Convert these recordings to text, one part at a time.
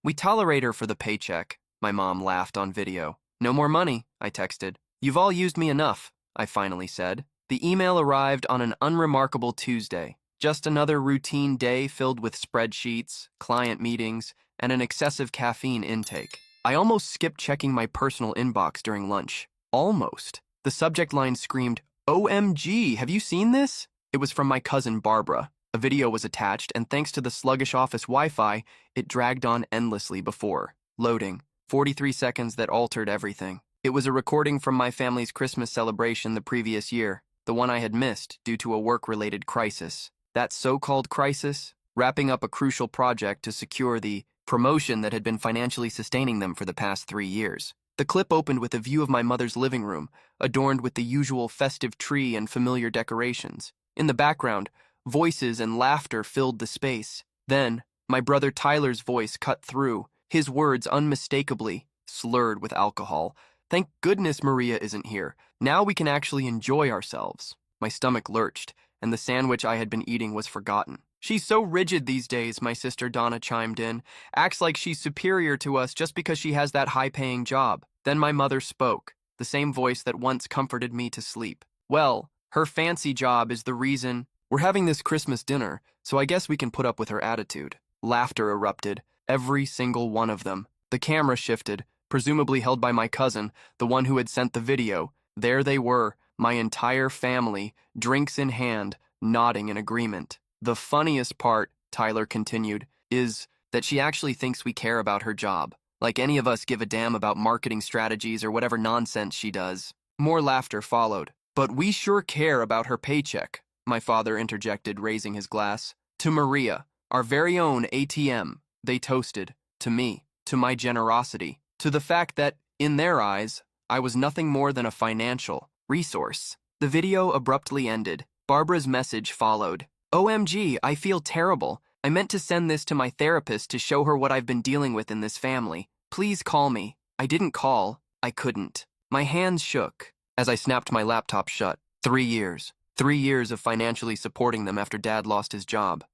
We tolerate her for the paycheck, my mom laughed on video. No more money, I texted. You've all used me enough, I finally said. The email arrived on an unremarkable Tuesday. Just another routine day filled with spreadsheets, client meetings, and an excessive caffeine intake. I almost skipped checking my personal inbox during lunch. Almost. The subject line screamed, "OMG, have you seen this?" It was from my cousin Barbara. A video was attached, and thanks to the sluggish office Wi-Fi, it dragged on endlessly before. Loading. 43 seconds that altered everything. It was a recording from my family's Christmas celebration the previous year, the one I had missed due to a work-related crisis. That so-called crisis, wrapping up a crucial project to secure the promotion that had been financially sustaining them for the past 3 years. The clip opened with a view of my mother's living room, adorned with the usual festive tree and familiar decorations. In the background, voices and laughter filled the space. Then, my brother Tyler's voice cut through, his words unmistakably slurred with alcohol. "Thank goodness Maria isn't here. Now we can actually enjoy ourselves." My stomach lurched, and the sandwich I had been eating was forgotten. "She's so rigid these days," my sister Donna chimed in. "Acts like she's superior to us just because she has that high-paying job." Then my mother spoke, the same voice that once comforted me to sleep. "Well, her fancy job is the reason we're having this Christmas dinner, so I guess we can put up with her attitude." Laughter erupted, every single one of them. The camera shifted, presumably held by my cousin, the one who had sent the video. There they were, my entire family, drinks in hand, nodding in agreement. "The funniest part," Tyler continued, "is that she actually thinks we care about her job. Like any of us give a damn about marketing strategies or whatever nonsense she does." More laughter followed. "But we sure care about her paycheck," my father interjected, raising his glass. "To Maria, our very own ATM," they toasted. To me, to my generosity, to the fact that, in their eyes, I was nothing more than a financial resource. The video abruptly ended. Barbara's message followed. "OMG, I feel terrible. I meant to send this to my therapist to show her what I've been dealing with in this family. Please call me." I didn't call. I couldn't. My hands shook as I snapped my laptop shut. 3 years. 3 years of financially supporting them after Dad lost his job.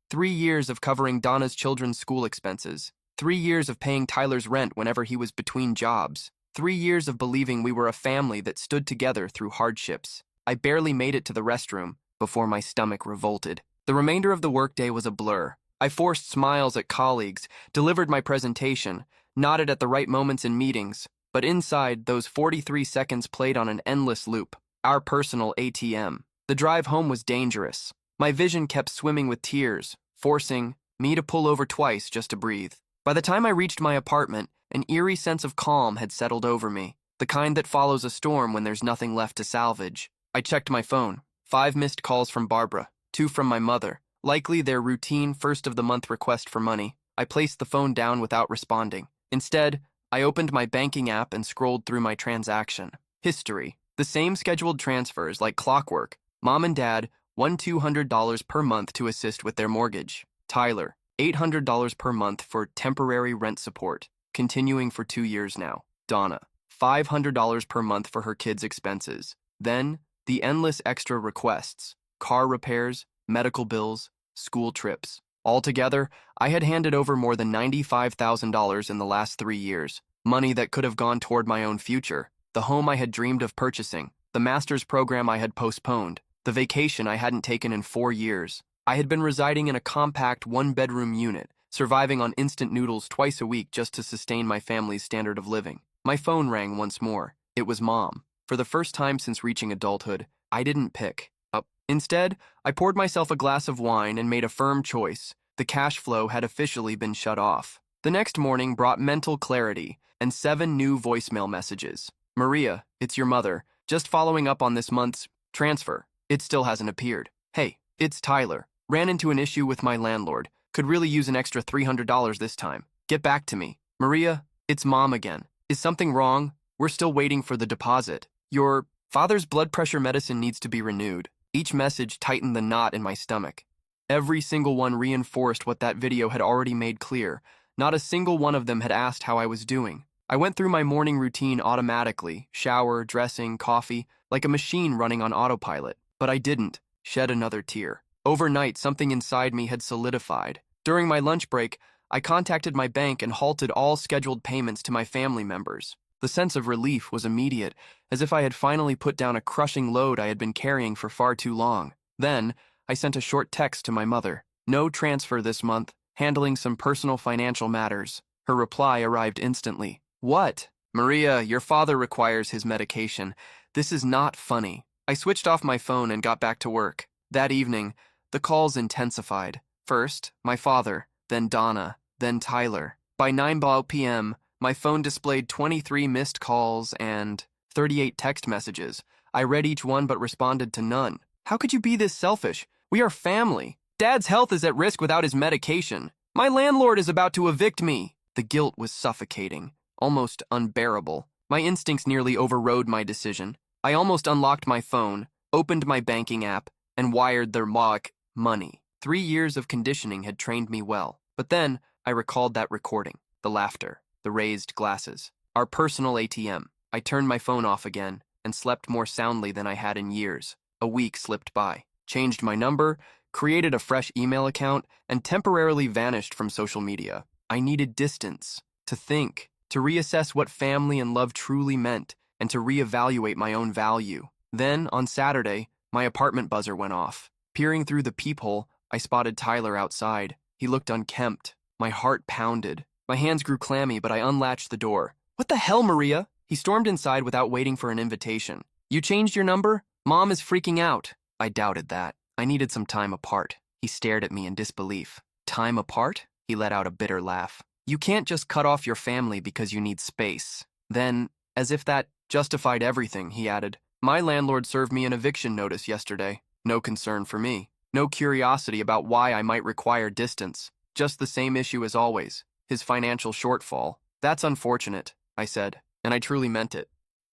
3 years of covering Donna's children's school expenses. 3 years of paying Tyler's rent whenever he was between jobs. 3 years of believing we were a family that stood together through hardships. I barely made it to the restroom before my stomach revolted. The remainder of the workday was a blur. I forced smiles at colleagues, delivered my presentation, nodded at the right moments in meetings, but inside, those 43 seconds played on an endless loop. Our personal ATM. The drive home was dangerous. My vision kept swimming with tears, forcing me to pull over twice just to breathe. By the time I reached my apartment, an eerie sense of calm had settled over me, the kind that follows a storm when there's nothing left to salvage. I checked my phone. 5 missed calls from Barbara, 2 from my mother, likely their routine first-of-the-month request for money. I placed the phone down without responding. Instead, I opened my banking app and scrolled through my transaction history. The same scheduled transfers like clockwork. Mom and Dad, $200 per month to assist with their mortgage. Tyler, $800 per month for temporary rent support, continuing for 2 years now. Donna, $500 per month for her kids' expenses. Then, the endless extra requests, car repairs, medical bills, school trips. Altogether, I had handed over more than $95,000 in the last 3 years, money that could have gone toward my own future, the home I had dreamed of purchasing, the master's program I had postponed, the vacation I hadn't taken in 4 years. I had been residing in a compact one-bedroom unit, surviving on instant noodles twice a week just to sustain my family's standard of living. My phone rang once more. It was Mom. For the first time since reaching adulthood, I didn't pick up. Instead, I poured myself a glass of wine and made a firm choice. The cash flow had officially been shut off. The next morning brought mental clarity and 7 new voicemail messages. "Maria, it's your mother. Just following up on this month's transfer. It still hasn't appeared. Hey, it's Tyler. Ran into an issue with my landlord. Could really use an extra $300 this time. Get back to me. Maria, it's Mom again. Is something wrong? We're still waiting for the deposit. Your father's blood pressure medicine needs to be renewed." Each message tightened the knot in my stomach. Every single one reinforced what that video had already made clear. Not a single one of them had asked how I was doing. I went through my morning routine automatically, shower, dressing, coffee, like a machine running on autopilot. But I didn't shed another tear. Overnight, something inside me had solidified. During my lunch break, I contacted my bank and halted all scheduled payments to my family members. The sense of relief was immediate, as if I had finally put down a crushing load I had been carrying for far too long. Then, I sent a short text to my mother. No transfer this month, handling some personal financial matters. Her reply arrived instantly. What? Maria, your father requires his medication. This is not funny. I switched off my phone and got back to work. That evening, the calls intensified. First, my father, then Donna, then Tyler. By 9 p.m., my phone displayed 23 missed calls and 38 text messages. I read each one but responded to none. How could you be this selfish? We are family. Dad's health is at risk without his medication. My landlord is about to evict me. The guilt was suffocating, almost unbearable. My instincts nearly overrode my decision. I almost unlocked my phone, opened my banking app, and wired their money. 3 years of conditioning had trained me well. But then, I recalled that recording, the laughter, the raised glasses, our personal ATM. I turned my phone off again and slept more soundly than I had in years. A week slipped by, changed my number, created a fresh email account, and temporarily vanished from social media. I needed distance, to think, to reassess what family and love truly meant, and to reevaluate my own value. Then, on Saturday, my apartment buzzer went off. Peering through the peephole, I spotted Tyler outside. He looked unkempt. My heart pounded. My hands grew clammy, but I unlatched the door. What the hell, Maria? He stormed inside without waiting for an invitation. You changed your number? Mom is freaking out. I doubted that. I needed some time apart. He stared at me in disbelief. Time apart? He let out a bitter laugh. You can't just cut off your family because you need space. Then, as if that justified everything, he added, my landlord served me an eviction notice yesterday. No concern for me. No curiosity about why I might require distance. Just the same issue as always. His financial shortfall. That's unfortunate, I said, and I truly meant it.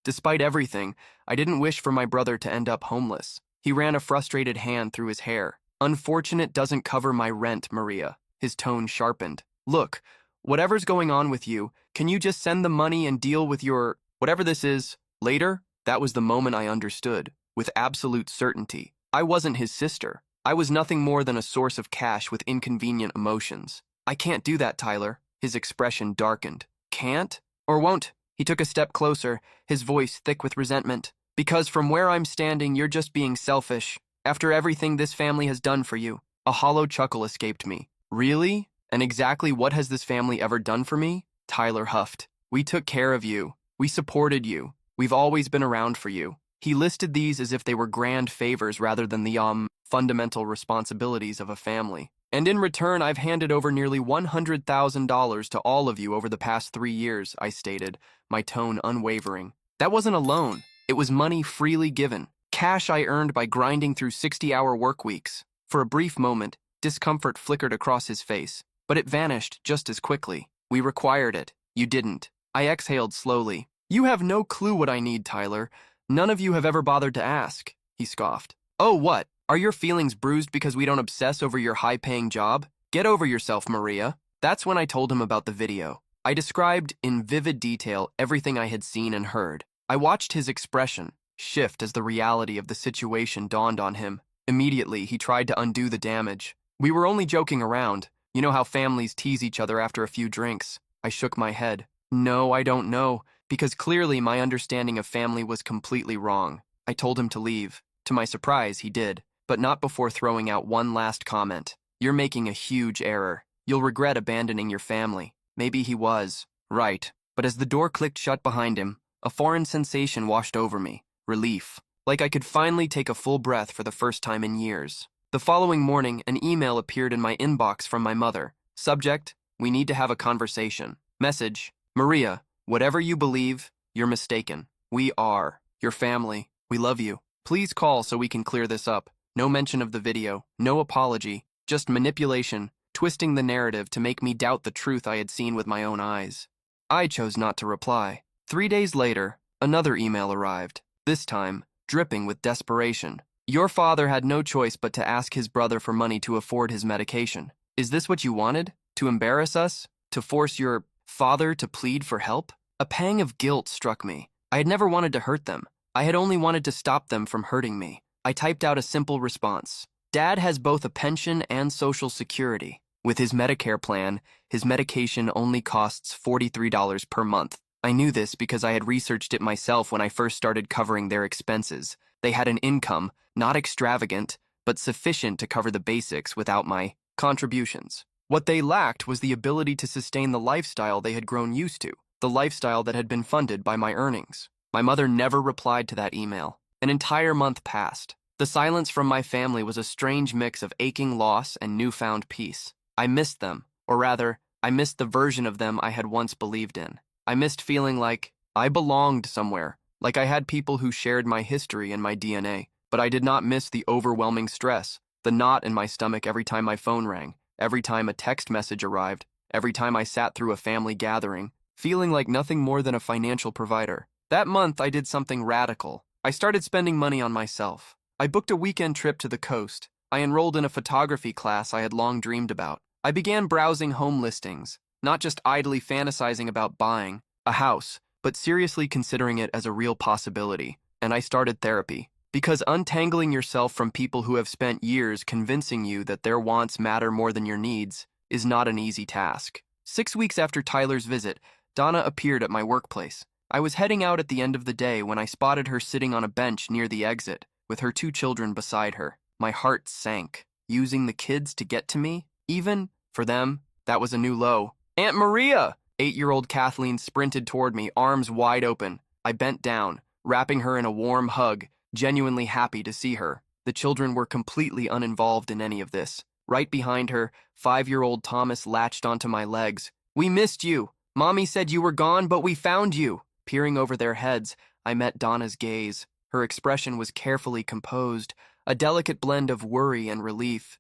Despite everything, I didn't wish for my brother to end up homeless. He ran a frustrated hand through his hair. Unfortunate doesn't cover my rent, Maria. His tone sharpened. Look, whatever's going on with you, can you just send the money and deal with your, whatever this is, later? That was the moment I understood, with absolute certainty. I wasn't his sister. I was nothing more than a source of cash with inconvenient emotions. I can't do that, Tyler. His expression darkened. Can't? Or won't? He took a step closer, his voice thick with resentment. Because from where I'm standing, you're just being selfish. After everything this family has done for you. A hollow chuckle escaped me. Really? And exactly what has this family ever done for me? Tyler huffed. We took care of you. We supported you. We've always been around for you. He listed these as if they were grand favors rather than the, fundamental responsibilities of a family. And in return, I've handed over nearly $100,000 to all of you over the past 3 years, I stated, my tone unwavering. That wasn't a loan. It was money freely given. Cash I earned by grinding through 60-hour work weeks. For a brief moment, discomfort flickered across his face, but it vanished just as quickly. We required it. You didn't. I exhaled slowly. You have no clue what I need, Tyler. None of you have ever bothered to ask, he scoffed. Oh, what? Are your feelings bruised because we don't obsess over your high-paying job? Get over yourself, Maria. That's when I told him about the video. I described in vivid detail everything I had seen and heard. I watched his expression shift as the reality of the situation dawned on him. Immediately, he tried to undo the damage. We were only joking around. You know how families tease each other after a few drinks. I shook my head. No, I don't know, because clearly my understanding of family was completely wrong. I told him to leave. To my surprise, he did. But not before throwing out one last comment. You're making a huge error. You'll regret abandoning your family. Maybe he was. Right. But as the door clicked shut behind him, a foreign sensation washed over me. Relief. Like I could finally take a full breath for the first time in years. The following morning, an email appeared in my inbox from my mother. Subject, we need to have a conversation. Message, Maria, whatever you believe, you're mistaken. We are your family. We love you. Please call so we can clear this up. No mention of the video, no apology, just manipulation, twisting the narrative to make me doubt the truth I had seen with my own eyes. I chose not to reply. 3 days later, another email arrived, this time dripping with desperation. Your father had no choice but to ask his brother for money to afford his medication. Is this what you wanted? To embarrass us? To force your father to plead for help? A pang of guilt struck me. I had never wanted to hurt them. I had only wanted to stop them from hurting me. I typed out a simple response. Dad has both a pension and Social Security. With his Medicare plan, his medication only costs $43 per month. I knew this because I had researched it myself when I first started covering their expenses. They had an income, not extravagant, but sufficient to cover the basics without my contributions. What they lacked was the ability to sustain the lifestyle they had grown used to, the lifestyle that had been funded by my earnings. My mother never replied to that email. An entire month passed. The silence from my family was a strange mix of aching loss and newfound peace. I missed them, or rather, I missed the version of them I had once believed in. I missed feeling like I belonged somewhere, like I had people who shared my history and my DNA. But I did not miss the overwhelming stress, the knot in my stomach every time my phone rang, every time a text message arrived, every time I sat through a family gathering, feeling like nothing more than a financial provider. That month, I did something radical. I started spending money on myself. I booked a weekend trip to the coast. I enrolled in a photography class I had long dreamed about. I began browsing home listings, not just idly fantasizing about buying a house, but seriously considering it as a real possibility. And I started therapy. Because untangling yourself from people who have spent years convincing you that their wants matter more than your needs is not an easy task. 6 weeks after Tyler's visit, Donna appeared at my workplace. I was heading out at the end of the day when I spotted her sitting on a bench near the exit, with her 2 children beside her. My heart sank. Using the kids to get to me? Even, for them, that was a new low. "Aunt Maria!" 8-year-old Kathleen sprinted toward me, arms wide open. I bent down, wrapping her in a warm hug, genuinely happy to see her. The children were completely uninvolved in any of this. Right behind her, 5-year-old Thomas latched onto my legs. "We missed you. Mommy said you were gone, but we found you." Peering over their heads, I met Donna's gaze. Her expression was carefully composed, a delicate blend of worry and relief.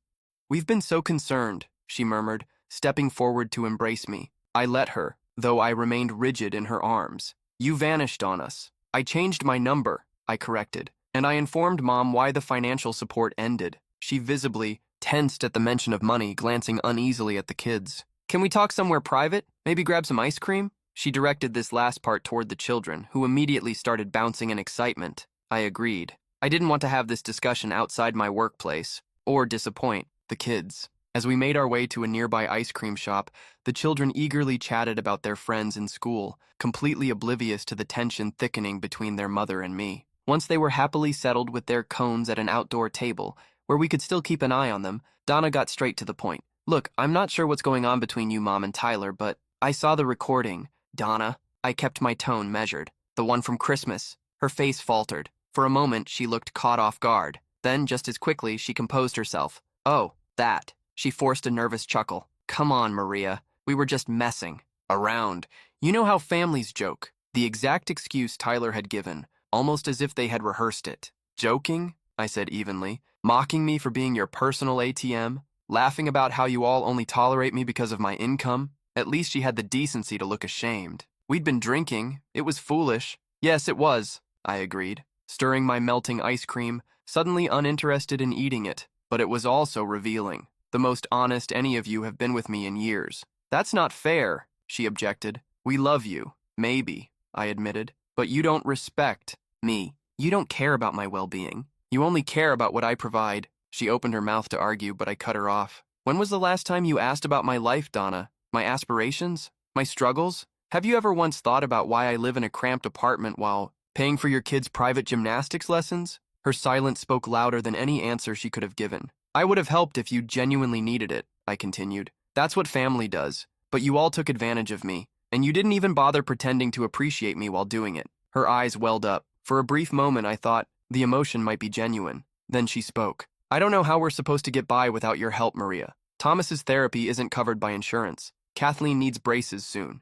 "We've been so concerned," she murmured, stepping forward to embrace me. I let her, though I remained rigid in her arms. "You vanished on us." "I changed my number," I corrected, and I informed Mom why the financial support ended. She visibly tensed at the mention of money, glancing uneasily at the kids. "Can we talk somewhere private? Maybe grab some ice cream?" She directed this last part toward the children, who immediately started bouncing in excitement. I agreed. I didn't want to have this discussion outside my workplace, or disappoint the kids. As we made our way to a nearby ice cream shop, the children eagerly chatted about their friends in school, completely oblivious to the tension thickening between their mother and me. Once they were happily settled with their cones at an outdoor table, where we could still keep an eye on them, Donna got straight to the point. "Look, I'm not sure what's going on between you, Mom, and Tyler, but I saw the recording." "Donna," I kept my tone measured. "The one from Christmas." Her face faltered. For a moment, she looked caught off guard. Then, just as quickly, she composed herself. "Oh, that." She forced a nervous chuckle. "Come on, Maria. We were just messing around. You know how families joke." The exact excuse Tyler had given, almost as if they had rehearsed it. "Joking?" I said evenly. "Mocking me for being your personal ATM? Laughing about how you all only tolerate me because of my income?" At least she had the decency to look ashamed. "We'd been drinking. It was foolish." "Yes, it was," I agreed, stirring my melting ice cream, suddenly uninterested in eating it. But it was also revealing. "The most honest any of you have been with me in years." "That's not fair," she objected. "We love you." "Maybe," I admitted, "but you don't respect me. You don't care about my well-being. You only care about what I provide." She opened her mouth to argue, but I cut her off. "When was the last time you asked about my life, Donna? My aspirations? My struggles? Have you ever once thought about why I live in a cramped apartment while paying for your kids' private gymnastics lessons?" Her silence spoke louder than any answer she could have given. "I would have helped if you genuinely needed it," I continued. "That's what family does. But you all took advantage of me, and you didn't even bother pretending to appreciate me while doing it." Her eyes welled up. For a brief moment, I thought the emotion might be genuine. Then she spoke. "I don't know how we're supposed to get by without your help, Maria. Thomas's therapy isn't covered by insurance. Kathleen needs braces soon."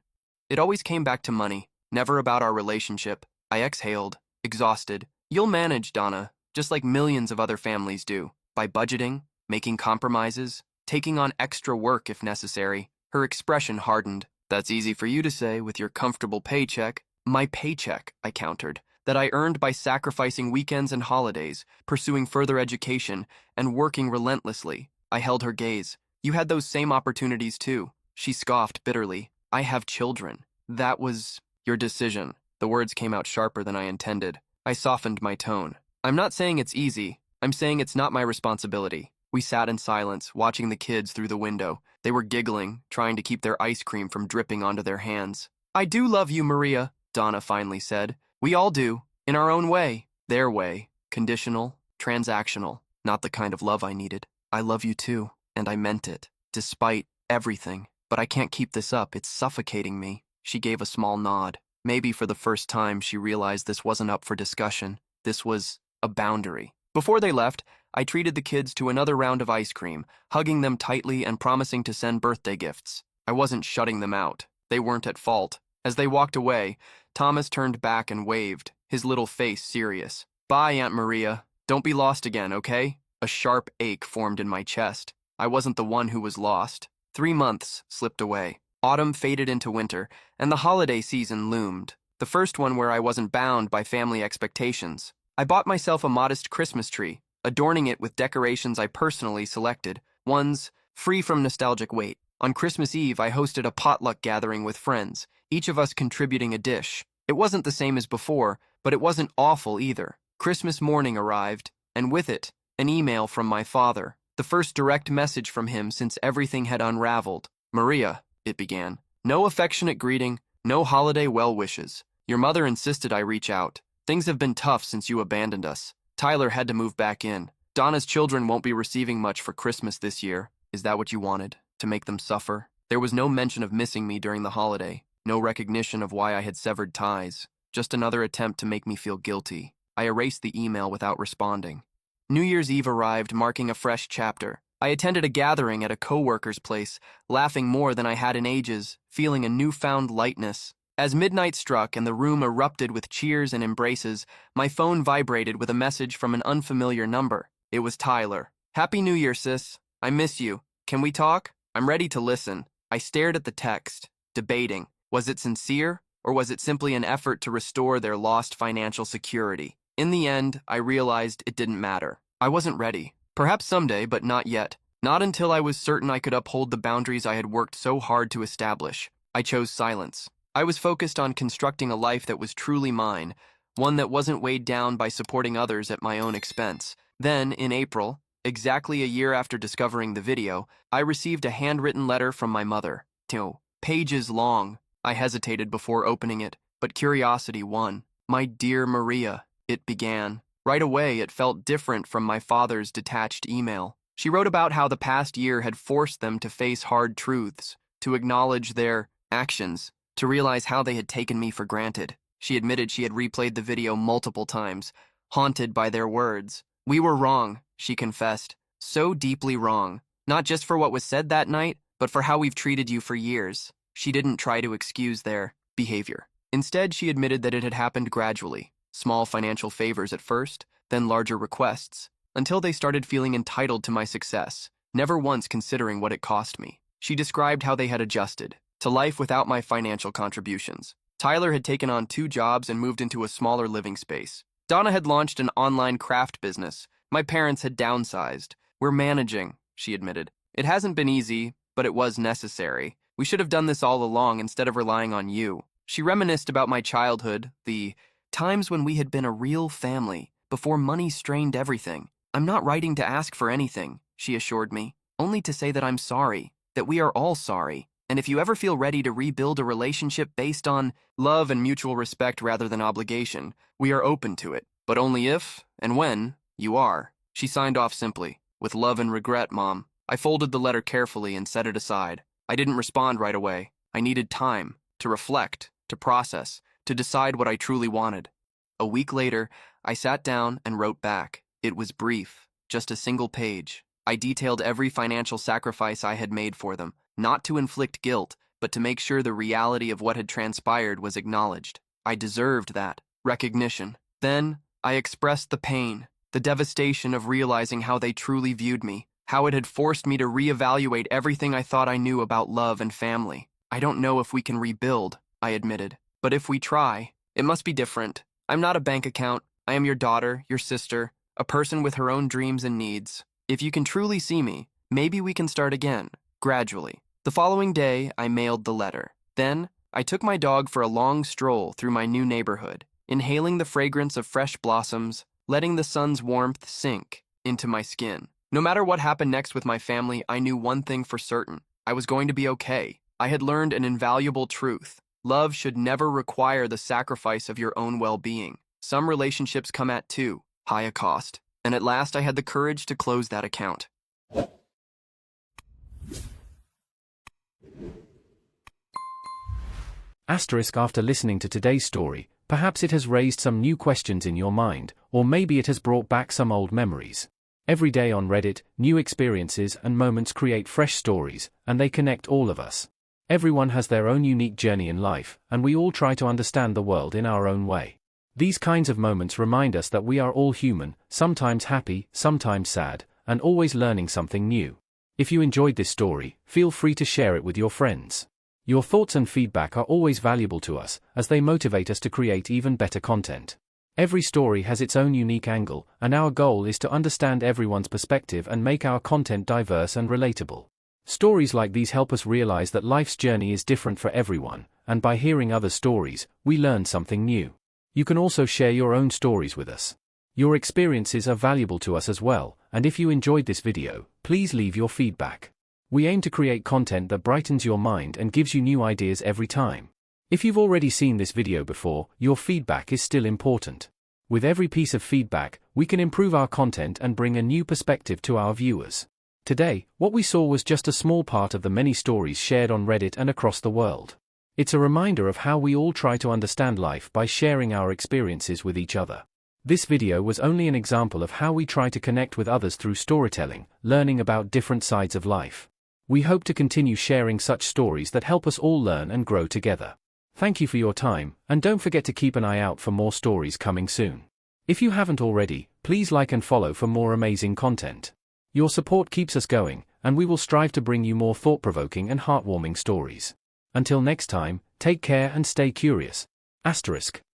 It always came back to money, never about our relationship. I exhaled, exhausted. "You'll manage, Donna, just like millions of other families do, by budgeting, making compromises, taking on extra work if necessary." Her expression hardened. "That's easy for you to say with your comfortable paycheck." "My paycheck," I countered, "that I earned by sacrificing weekends and holidays, pursuing further education, and working relentlessly." I held her gaze. "You had those same opportunities too." She scoffed bitterly. "I have children. That was your decision." The words came out sharper than I intended. I softened my tone. "I'm not saying it's easy. I'm saying it's not my responsibility." We sat in silence, watching the kids through the window. They were giggling, trying to keep their ice cream from dripping onto their hands. "I do love you, Maria," Donna finally said. "We all do, in our own way." Their way, conditional, transactional, not the kind of love I needed. "I love you too, and I meant it, despite everything. But I can't keep this up, it's suffocating me." She gave a small nod. Maybe for the first time she realized this wasn't up for discussion. This was a boundary. Before they left, I treated the kids to another round of ice cream, hugging them tightly and promising to send birthday gifts. I wasn't shutting them out. They weren't at fault. As they walked away, Thomas turned back and waved, his little face serious. "Bye, Aunt Maria. Don't be lost again, okay?" A sharp ache formed in my chest. I wasn't the one who was lost. 3 months slipped away. Autumn faded into winter, and the holiday season loomed. The first one where I wasn't bound by family expectations. I bought myself a modest Christmas tree, adorning it with decorations I personally selected, ones free from nostalgic weight. On Christmas Eve, I hosted a potluck gathering with friends, each of us contributing a dish. It wasn't the same as before, but it wasn't awful either. Christmas morning arrived, and with it, an email from my father, the first direct message from him since everything had unraveled. "Maria," it began. "No affectionate greeting, no holiday well wishes. Your mother insisted I reach out. Things have been tough since you abandoned us. Tyler had to move back in. Donna's children won't be receiving much for Christmas this year. Is that what you wanted? To make them suffer?" There was no mention of missing me during the holiday, no recognition of why I had severed ties, just another attempt to make me feel guilty. I erased the email without responding. New Year's Eve arrived, marking a fresh chapter. I attended a gathering at a coworker's place, laughing more than I had in ages, feeling a newfound lightness. As midnight struck and the room erupted with cheers and embraces, my phone vibrated with a message from an unfamiliar number. It was Tyler. "Happy New Year, sis. I miss you. Can we talk? I'm ready to listen." I stared at the text, debating. Was it sincere, or was it simply an effort to restore their lost financial security? In the end, I realized it didn't matter. I wasn't ready. Perhaps someday, but not yet. Not until I was certain I could uphold the boundaries I had worked so hard to establish. I chose silence. I was focused on constructing a life that was truly mine, one that wasn't weighed down by supporting others at my own expense. Then, in April, exactly a year after discovering the video, I received a handwritten letter from my mother. 2 pages long. I hesitated before opening it, but curiosity won. "My dear Maria," it began. Right away, it felt different from my father's detached email. She wrote about how the past year had forced them to face hard truths, to acknowledge their actions, to realize how they had taken me for granted. She admitted she had replayed the video multiple times, haunted by their words. "We were wrong," she confessed. "So deeply wrong. Not just for what was said that night, but for how we've treated you for years." She didn't try to excuse their behavior. Instead, she admitted that it had happened gradually. Small financial favors at first, then larger requests, until they started feeling entitled to my success, never once considering what it cost me. She described how they had adjusted to life without my financial contributions. Tyler had taken on 2 jobs and moved into a smaller living space. Donna had launched an online craft business. My parents had downsized. "We're managing," she admitted. "It hasn't been easy, but it was necessary. We should have done this all along instead of relying on you." She reminisced about my childhood, the times when we had been a real family, before money strained everything. "I'm not writing to ask for anything," she assured me, "only to say that I'm sorry, that we are all sorry. And if you ever feel ready to rebuild a relationship based on love and mutual respect rather than obligation, we are open to it. But only if, and when, you are." She signed off simply, "With love and regret, Mom." I folded the letter carefully and set it aside. I didn't respond right away. I needed time to reflect, to process, to decide what I truly wanted. A week later, I sat down and wrote back. It was brief, just a single page. I detailed every financial sacrifice I had made for them, not to inflict guilt, but to make sure the reality of what had transpired was acknowledged. I deserved that recognition. Then, I expressed the pain, the devastation of realizing how they truly viewed me, how it had forced me to reevaluate everything I thought I knew about love and family. "I don't know if we can rebuild," I admitted. "But if we try, it must be different. I'm not a bank account. I am your daughter, your sister, a person with her own dreams and needs. If you can truly see me, maybe we can start again, gradually." The following day, I mailed the letter. Then, I took my dog for a long stroll through my new neighborhood, inhaling the fragrance of fresh blossoms, letting the sun's warmth sink into my skin. No matter what happened next with my family, I knew one thing for certain. I was going to be okay. I had learned an invaluable truth. Love should never require the sacrifice of your own well-being. Some relationships come at too high a cost. And at last I had the courage to close that account. After listening to today's story, perhaps it has raised some new questions in your mind, or maybe it has brought back some old memories. Every day on Reddit, new experiences and moments create fresh stories, and they connect all of us. Everyone has their own unique journey in life, and we all try to understand the world in our own way. These kinds of moments remind us that we are all human, sometimes happy, sometimes sad, and always learning something new. If you enjoyed this story, feel free to share it with your friends. Your thoughts and feedback are always valuable to us, as they motivate us to create even better content. Every story has its own unique angle, and our goal is to understand everyone's perspective and make our content diverse and relatable. Stories like these help us realize that life's journey is different for everyone, and by hearing other stories, we learn something new. You can also share your own stories with us. Your experiences are valuable to us as well, and if you enjoyed this video, please leave your feedback. We aim to create content that brightens your mind and gives you new ideas every time. If you've already seen this video before, your feedback is still important. With every piece of feedback, we can improve our content and bring a new perspective to our viewers. Today, what we saw was just a small part of the many stories shared on Reddit and across the world. It's a reminder of how we all try to understand life by sharing our experiences with each other. This video was only an example of how we try to connect with others through storytelling, learning about different sides of life. We hope to continue sharing such stories that help us all learn and grow together. Thank you for your time, and don't forget to keep an eye out for more stories coming soon. If you haven't already, please like and follow for more amazing content. Your support keeps us going, and we will strive to bring you more thought-provoking and heartwarming stories. Until next time, take care and stay curious. *.